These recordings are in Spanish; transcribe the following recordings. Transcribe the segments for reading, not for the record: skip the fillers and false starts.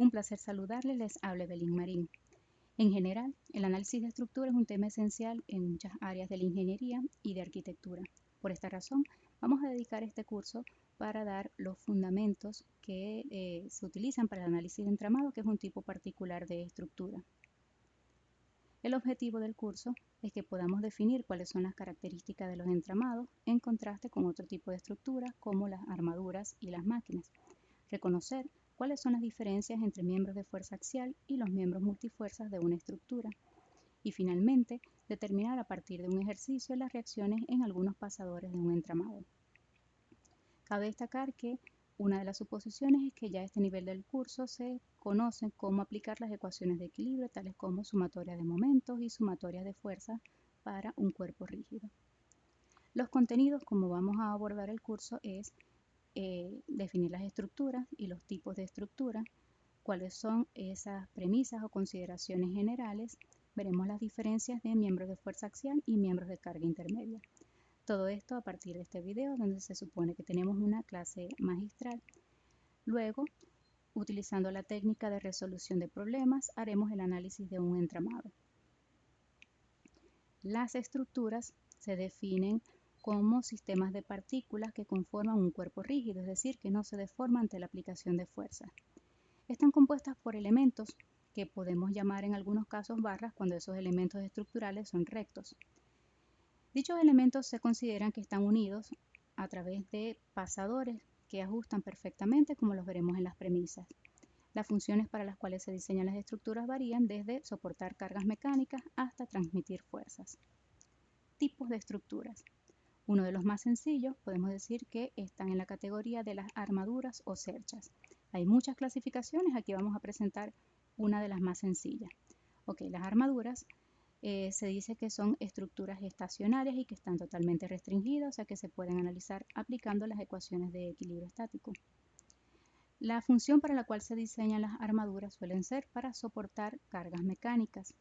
Un placer saludarles, les habla Evelyn Marín. En general, el análisis de estructura es un tema esencial en muchas áreas de la ingeniería y de arquitectura. Por esta razón, vamos a dedicar este curso para dar los fundamentos que se utilizan para el análisis de entramado, que es un tipo particular de estructura. El objetivo del curso es que podamos definir cuáles son las características de los entramados en contraste con otro tipo de estructuras como las armaduras y las máquinas. Reconocer cuáles son las diferencias entre miembros de fuerza axial y los miembros multifuerzas de una estructura. Y finalmente, determinar a partir de un ejercicio las reacciones en algunos pasadores de un entramado. Cabe destacar que una de las suposiciones es que ya a este nivel del curso se conocen cómo aplicar las ecuaciones de equilibrio, tales como sumatorias de momentos y sumatorias de fuerzas para un cuerpo rígido. Los contenidos, como vamos a abordar el curso, es definir las estructuras y los tipos de estructura, cuáles son esas premisas o consideraciones generales. Veremos las diferencias de miembros de fuerza axial y miembros de carga intermedia. Todo esto a partir de este video, donde se supone que tenemos una clase magistral. Luego, utilizando la técnica de resolución de problemas, haremos el análisis de un entramado. Las estructuras se definen como sistemas de partículas que conforman un cuerpo rígido, es decir, que no se deforman ante la aplicación de fuerza. Están compuestas por elementos que podemos llamar en algunos casos barras cuando esos elementos estructurales son rectos. Dichos elementos se consideran que están unidos a través de pasadores que ajustan perfectamente, como los veremos en las premisas. Las funciones para las cuales se diseñan las estructuras varían desde soportar cargas mecánicas hasta transmitir fuerzas. Tipos de estructuras. Uno de los más sencillos, podemos decir que están en la categoría de las armaduras o cerchas. Hay muchas clasificaciones, aquí vamos a presentar una de las más sencillas. Las armaduras se dice que son estructuras estacionarias y que están totalmente restringidas, o sea que se pueden analizar aplicando las ecuaciones de equilibrio estático. La función para la cual se diseñan las armaduras suelen ser para soportar cargas mecánicas.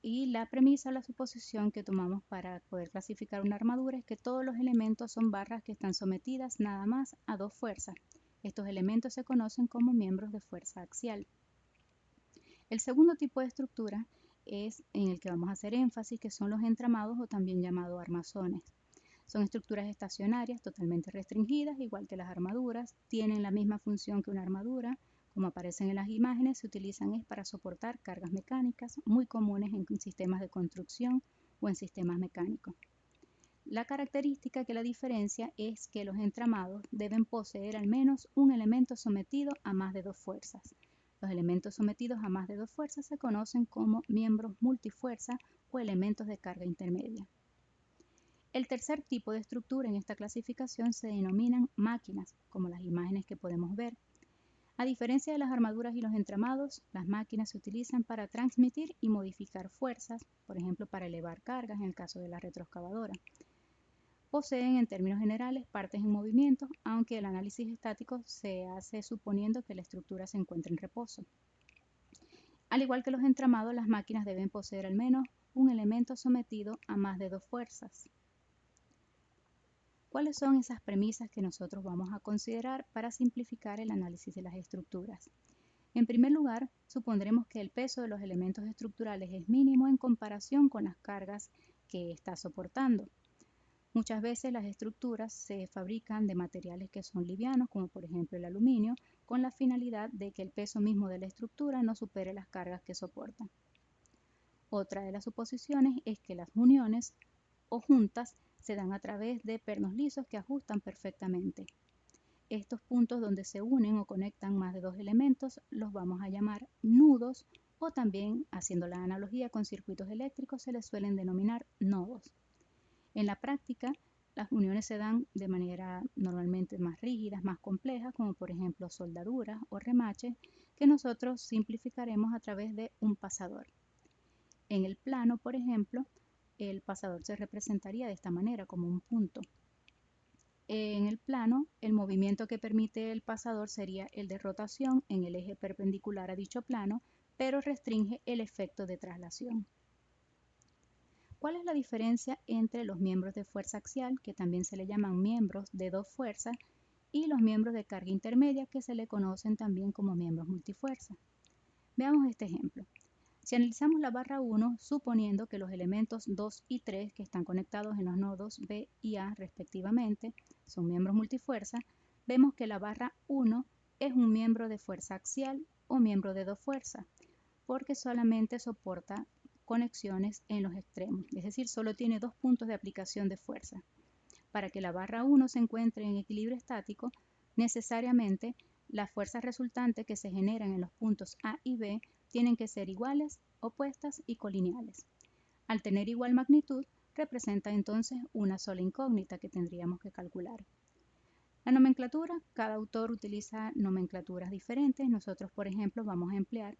Y la premisa o la suposición que tomamos para poder clasificar una armadura es que todos los elementos son barras que están sometidas nada más a dos fuerzas. Estos elementos se conocen como miembros de fuerza axial. El segundo tipo de estructura es en el que vamos a hacer énfasis, que son los entramados o también llamados armazones. Son estructuras estacionarias totalmente restringidas, igual que las armaduras, tienen la misma función que una armadura. Como aparecen en las imágenes, se utilizan para soportar cargas mecánicas muy comunes en sistemas de construcción o en sistemas mecánicos. La característica que la diferencia es que los entramados deben poseer al menos un elemento sometido a más de dos fuerzas. Los elementos sometidos a más de dos fuerzas se conocen como miembros multifuerza o elementos de carga intermedia. El tercer tipo de estructura en esta clasificación se denominan máquinas, como las imágenes que podemos ver. A diferencia de las armaduras y los entramados, las máquinas se utilizan para transmitir y modificar fuerzas, por ejemplo para elevar cargas en el caso de la retroexcavadora. Poseen en términos generales partes en movimiento, aunque el análisis estático se hace suponiendo que la estructura se encuentra en reposo. Al igual que los entramados, las máquinas deben poseer al menos un elemento sometido a más de dos fuerzas. ¿Cuáles son esas premisas que nosotros vamos a considerar para simplificar el análisis de las estructuras? En primer lugar, supondremos que el peso de los elementos estructurales es mínimo en comparación con las cargas que está soportando. Muchas veces las estructuras se fabrican de materiales que son livianos, como por ejemplo el aluminio, con la finalidad de que el peso mismo de la estructura no supere las cargas que soportan. Otra de las suposiciones es que las uniones o juntas se dan a través de pernos lisos que ajustan perfectamente. Estos puntos donde se unen o conectan más de dos elementos los vamos a llamar nudos, o también, haciendo la analogía con circuitos eléctricos, se les suelen denominar nodos. En la práctica, las uniones se dan de manera normalmente más rígidas, más complejas, como por ejemplo soldaduras o remaches, que nosotros simplificaremos a través de un pasador. En el plano, por ejemplo, el pasador se representaría de esta manera, como un punto. En el plano, el movimiento que permite el pasador sería el de rotación en el eje perpendicular a dicho plano, pero restringe el efecto de traslación. ¿Cuál es la diferencia entre los miembros de fuerza axial, que también se le llaman miembros de dos fuerzas, y los miembros de carga intermedia, que se le conocen también como miembros multifuerza. Veamos este ejemplo. Si analizamos la barra 1, suponiendo que los elementos 2 y 3, que están conectados en los nodos B y A respectivamente, son miembros multifuerza, vemos que la barra 1 es un miembro de fuerza axial o miembro de dos fuerzas, porque solamente soporta conexiones en los extremos, es decir, solo tiene dos puntos de aplicación de fuerza. Para que la barra 1 se encuentre en equilibrio estático, necesariamente las fuerzas resultantes que se generan en los puntos A y B tienen que ser iguales, opuestas y colineales. Al tener igual magnitud, representa entonces una sola incógnita que tendríamos que calcular. La nomenclatura, cada autor utiliza nomenclaturas diferentes. Nosotros, por ejemplo, vamos a emplear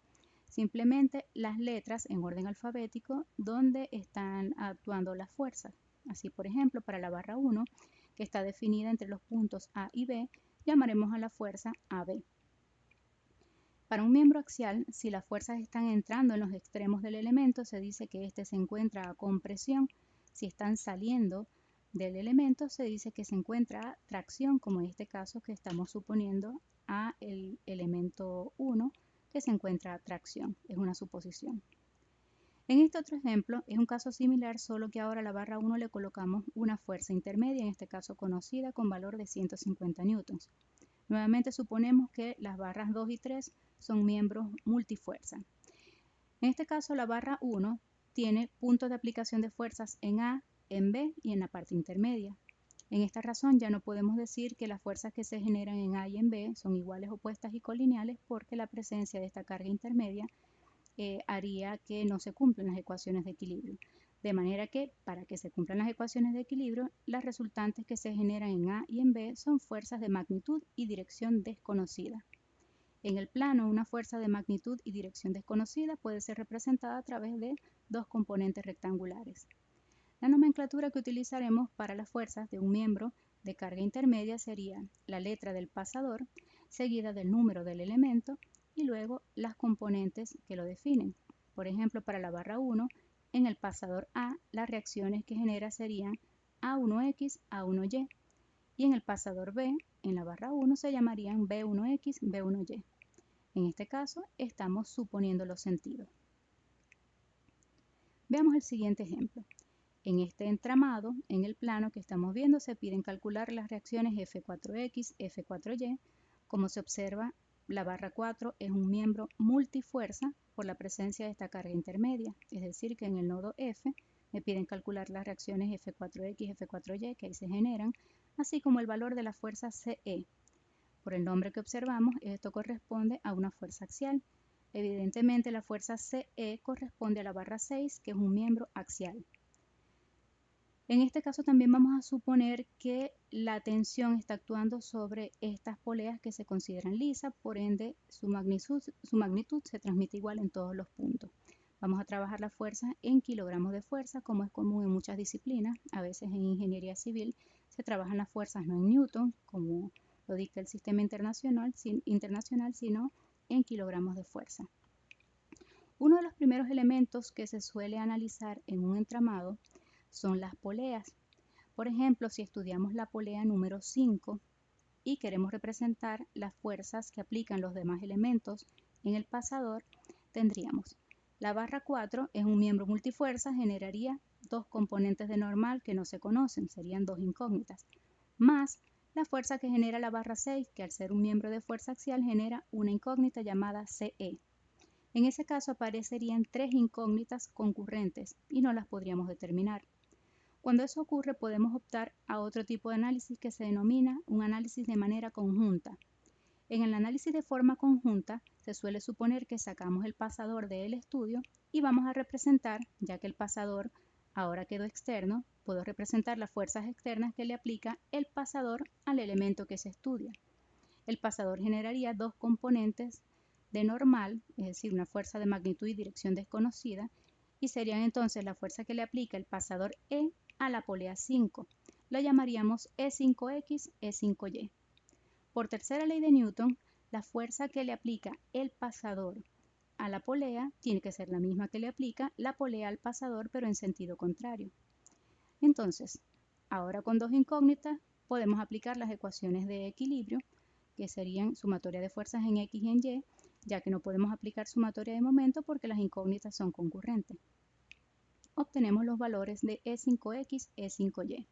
simplemente las letras en orden alfabético donde están actuando las fuerzas. Así, por ejemplo, para la barra 1, que está definida entre los puntos A y B, llamaremos a la fuerza AB. Para un miembro axial, si las fuerzas están entrando en los extremos del elemento, se dice que éste se encuentra a compresión. Si están saliendo del elemento, se dice que se encuentra a tracción, como en este caso que estamos suponiendo a el elemento 1, que se encuentra a tracción. Es una suposición. En este otro ejemplo, es un caso similar, solo que ahora a la barra 1 le colocamos una fuerza intermedia, en este caso conocida, con valor de 150 newtons. Nuevamente suponemos que las barras 2 y 3 son miembros multifuerza. En este caso, la barra 1 tiene puntos de aplicación de fuerzas en A, en B y en la parte intermedia. En esta razón ya no podemos decir que las fuerzas que se generan en A y en B son iguales, opuestas y colineales, porque la presencia de esta carga intermedia haría que no se cumplan las ecuaciones de equilibrio. De manera que, para que se cumplan las ecuaciones de equilibrio, las resultantes que se generan en A y en B son fuerzas de magnitud y dirección desconocida. En el plano, una fuerza de magnitud y dirección desconocida puede ser representada a través de dos componentes rectangulares. La nomenclatura que utilizaremos para las fuerzas de un miembro de carga intermedia sería la letra del pasador, seguida del número del elemento y luego las componentes que lo definen. Por ejemplo, para la barra 1, en el pasador A, las reacciones que genera serían A1X, A1Y, y en el pasador B, en la barra 1, se llamarían B1X, B1Y. En este caso, estamos suponiendo los sentidos. Veamos el siguiente ejemplo. En este entramado, en el plano que estamos viendo, se piden calcular las reacciones F4X, F4Y. Como se observa, la barra 4 es un miembro multifuerza por la presencia de esta carga intermedia, es decir, que en el nodo F me piden calcular las reacciones F4X, F4Y que ahí se generan, así como el valor de la fuerza CE. Por el nombre que observamos, esto corresponde a una fuerza axial. Evidentemente, la fuerza CE corresponde a la barra 6, que es un miembro axial. En este caso también vamos a suponer que la tensión está actuando sobre estas poleas que se consideran lisas, por ende su magnitud se transmite igual en todos los puntos. Vamos a trabajar la fuerza en kilogramos de fuerza, como es común en muchas disciplinas. A veces en ingeniería civil se trabajan las fuerzas no en newton, como lo dicta el sistema internacional, sino en kilogramos de fuerza. Uno de los primeros elementos que se suele analizar en un entramado son las poleas. Por ejemplo, si estudiamos la polea número 5 y queremos representar las fuerzas que aplican los demás elementos en el pasador, tendríamos la barra 4 es un miembro multifuerza, generaría dos componentes de normal que no se conocen, serían dos incógnitas, más la fuerza que genera la barra 6, que al ser un miembro de fuerza axial genera una incógnita llamada CE. En ese caso aparecerían tres incógnitas concurrentes y no las podríamos determinar. Cuando eso ocurre, podemos optar a otro tipo de análisis que se denomina un análisis de manera conjunta. En el análisis de forma conjunta, se suele suponer que sacamos el pasador del estudio y vamos a representar, ya que el pasador ahora quedó externo, puedo representar las fuerzas externas que le aplica el pasador al elemento que se estudia. El pasador generaría dos componentes de normal, es decir, una fuerza de magnitud y dirección desconocida, y serían entonces la fuerza que le aplica el pasador E a la polea 5. La llamaríamos E5X, E5Y. Por tercera ley de Newton, la fuerza que le aplica el pasador a la polea tiene que ser la misma que le aplica la polea al pasador, pero en sentido contrario. Entonces, ahora con dos incógnitas, podemos aplicar las ecuaciones de equilibrio, que serían sumatoria de fuerzas en X y en Y, ya que no podemos aplicar sumatoria de momento porque las incógnitas son concurrentes. Obtenemos los valores de E5X, E5Y.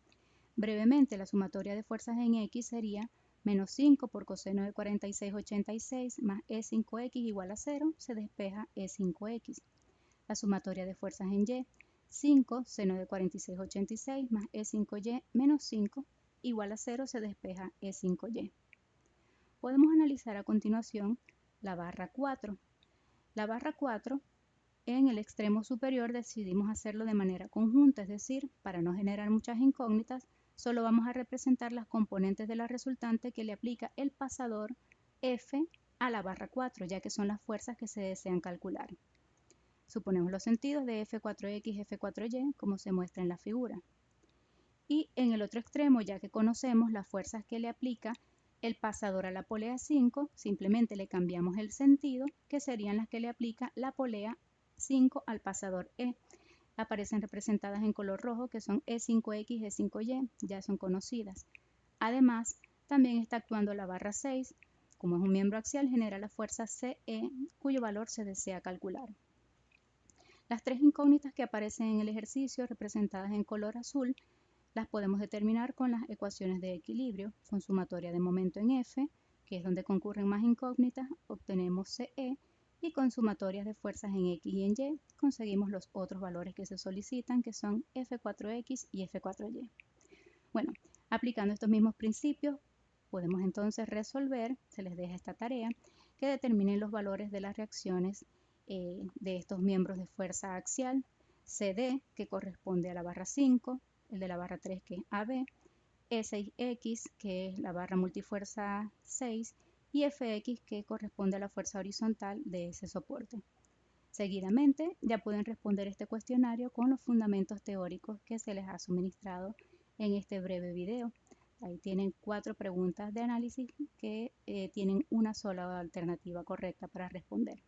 Brevemente, la sumatoria de fuerzas en X sería menos 5 por coseno de 46,86 más E5X igual a 0, se despeja E5X. La sumatoria de fuerzas en Y, 5 seno de 46,86 más E5Y menos 5 igual a 0, se despeja E5Y. Podemos analizar a continuación la barra 4. La barra 4, en el extremo superior decidimos hacerlo de manera conjunta, es decir, para no generar muchas incógnitas, solo vamos a representar las componentes de la resultante que le aplica el pasador F a la barra 4, ya que son las fuerzas que se desean calcular. Suponemos los sentidos de F4X y F4Y, como se muestra en la figura. Y en el otro extremo, ya que conocemos las fuerzas que le aplica el pasador a la polea 5, simplemente le cambiamos el sentido, que serían las que le aplica la polea 5 al pasador E. Aparecen representadas en color rojo, que son E5X y E5Y, ya son conocidas. Además, también está actuando la barra 6, como es un miembro axial, genera la fuerza CE, cuyo valor se desea calcular. Las tres incógnitas que aparecen en el ejercicio, representadas en color azul, las podemos determinar con las ecuaciones de equilibrio, con sumatoria de momento en F, que es donde concurren más incógnitas, obtenemos CE, y con sumatorias de fuerzas en X y en Y, conseguimos los otros valores que se solicitan, que son F4X y F4Y. Bueno, aplicando estos mismos principios, podemos entonces resolver, se les deja esta tarea, que determinen los valores de las reacciones de estos miembros de fuerza axial, CD, que corresponde a la barra 5, el de la barra 3, que es AB, E6X, que es la barra multifuerza 6, y FX, que corresponde a la fuerza horizontal de ese soporte. Seguidamente, ya pueden responder este cuestionario con los fundamentos teóricos que se les ha suministrado en este breve video. Ahí tienen 4 preguntas de análisis que tienen una sola alternativa correcta para responder.